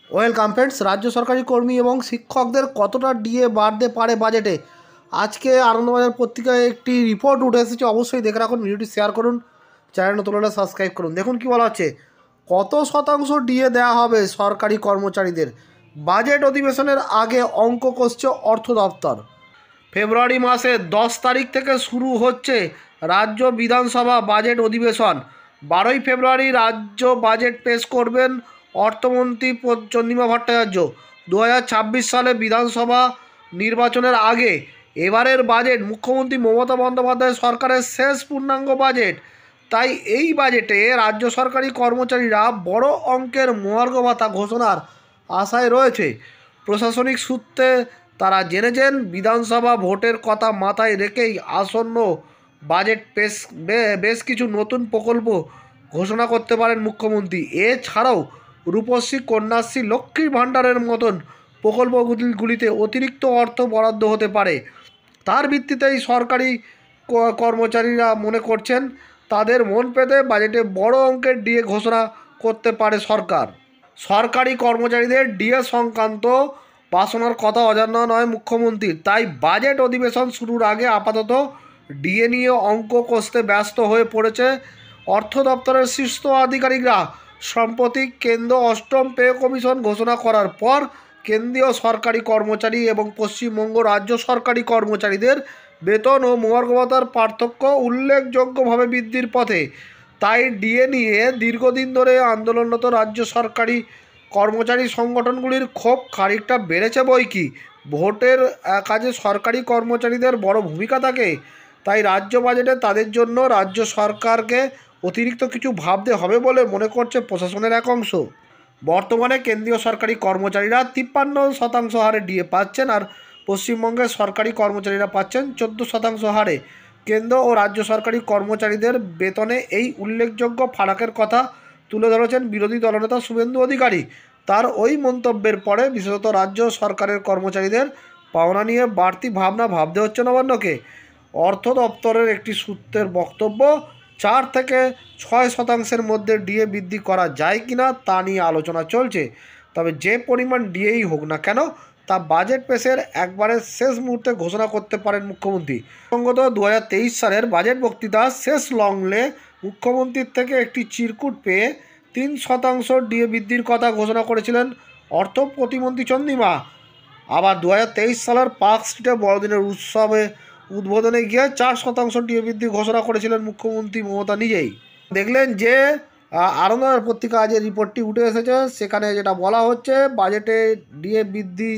Welcome friends. রাজ্য সরকারি কর্মী এবং শিক্ষকদের কতটা ডিএ বাড়তে পারে বাজেটে, আজকে আনন্দবাজার পত্রিকায় একটি রিপোর্ট উঠে এসেছে। অবশ্যই দেখে রাখুন, ভিডিওটি শেয়ার করুন, চ্যানেল নতুন হলে সাবস্ক্রাইব করুন। দেখুন কী বলা হচ্ছে, কত শতাংশ ডিএ দেওয়া হবে সরকারি কর্মচারীদের। বাজেট অধিবেশনের আগে অঙ্ক কষছে অর্থ দপ্তর। ফেব্রুয়ারি মাসের 10 তারিখ থেকে শুরু হচ্ছে রাজ্য বিধানসভা বাজেট অধিবেশন। 12ই ফেব্রুয়ারি রাজ্য বাজেট পেশ করবেন অর্থমন্ত্রী চন্দ্রিমা ভট্টাচার্য। 2026 সালে বিধানসভা নির্বাচনের আগে এবারের বাজেট মুখ্যমন্ত্রী মমতা বন্দ্যোপাধ্যায় সরকারের শেষ পূর্ণাঙ্গ বাজেট। তাই এই বাজেটে রাজ্য সরকারি কর্মচারীরা বড় অঙ্কের মহার্ঘ ভাতা ঘোষণার আশায় রয়েছে। প্রশাসনিক সূত্রে তারা জেনেছেন, বিধানসভা ভোটের কথা মাথায় রেখেই আসন্ন বাজেট বেশ কিছু নতুন প্রকল্প ঘোষণা করতে পারেন মুখ্যমন্ত্রী। এছাড়াও রূপশ্রী, কন্যাশ্রী, লক্ষ্মীর ভাণ্ডারের মতন প্রকল্পগুলিতে অতিরিক্ত অর্থ বরাদ্দ হতে পারে। তার ভিত্তিতেই সরকারি কর্মচারীরা মনে করছেন, তাদের মন পেতে বাজেটে বড় অঙ্কের ডিএ ঘোষণা করতে পারে সরকার। সরকারি কর্মচারীদের ডিএ সংক্রান্ত বাসনার কথা অজানা নয় মুখ্যমন্ত্রীর। তাই বাজেট অধিবেশন শুরুর আগে আপাতত ডিএ নিয়ে অঙ্ক কষতে ব্যস্ত হয়ে পড়েছে অর্থ দপ্তরের শীর্ষ আধিকারিকরা। সম্প্রতি কেন্দ্র অষ্টম পে কমিশন ঘোষণা করার পর কেন্দ্রীয় সরকারি কর্মচারী এবং পশ্চিমবঙ্গ রাজ্য সরকারি কর্মচারীদের বেতন ও মহার্ঘ ভাতার পার্থক্য উল্লেখযোগ্যভাবে বৃদ্ধির পথে। তাই ডিএ নিয়ে দীর্ঘদিন ধরে আন্দোলনরত রাজ্য সরকারি কর্মচারী সংগঠনগুলির ক্ষোভ খানিকটা বেড়েছে বৈকি। ভোটের কাজে সরকারি কর্মচারীদের বড় ভূমিকা থাকে, তাই রাজ্য বাজেটে তাদের জন্য রাজ্য সরকারকে অতিরিক্ত কিছু ভাবতে হবে বলে মনে করছে প্রশাসনের এক অংশ। বর্তমানে কেন্দ্রীয় সরকারি কর্মচারীরা 53% হারে ডিএ পাচ্ছেন, আর পশ্চিমবঙ্গের সরকারি কর্মচারীরা পাচ্ছেন 14% হারে। কেন্দ্র ও রাজ্য সরকারি কর্মচারীদের বেতনে এই উল্লেখযোগ্য ফারাকের কথা তুলে ধরেছেন বিরোধী দলনেতা শুভেন্দু অধিকারী। তার ওই মন্তব্যের পরে বিশেষত রাজ্য সরকারের কর্মচারীদের পাওনা নিয়ে বাড়তি ভাবনা ভাবতে হচ্ছে নবান্নকে। অর্থ দপ্তরের একটি সূত্রের বক্তব্য, 4 থেকে 6% মধ্যে ডিএ বৃদ্ধি করা যায় কিনা তা নিয়ে আলোচনা চলছে। তবে যে পরিমাণ ডিএই হোক না কেন, তা বাজেট পেশের একবারে শেষ মুহূর্তে ঘোষণা করতে পারেন মুখ্যমন্ত্রী। সঙ্গত 2023 সালের বাজেট বক্তৃতার শেষ লগ্নে মুখ্যমন্ত্রীর থেকে একটি চিরকুট পেয়ে 3% ডিএ বৃদ্ধির কথা ঘোষণা করেছিলেন অর্থ প্রতিমন্ত্রী চন্দ্রিমা। আবার 2023 সালের পার্ক স্ট্রিটে বড়দিনের উৎসবে উদ্বোধনে গিয়ে 4% ডিএ বৃদ্ধি ঘোষণা করেছিলেন মুখ্যমন্ত্রী মমতা নিজেই। দেখলেন যে আনন্দবাজার পত্রিকা যে রিপোর্টটি উঠে এসেছে, সেখানে যেটা বলা হচ্ছে, বাজেটে ডিএ বৃদ্ধি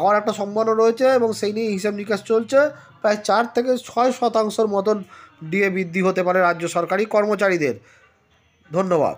হওয়ার একটা সম্ভাবনা রয়েছে এবং সেই নিয়ে হিসাব নিকাশ চলছে। প্রায় 4 থেকে 6% মতন ডিএ বৃদ্ধি হতে পারে রাজ্য সরকারি কর্মচারীদের। ধন্যবাদ।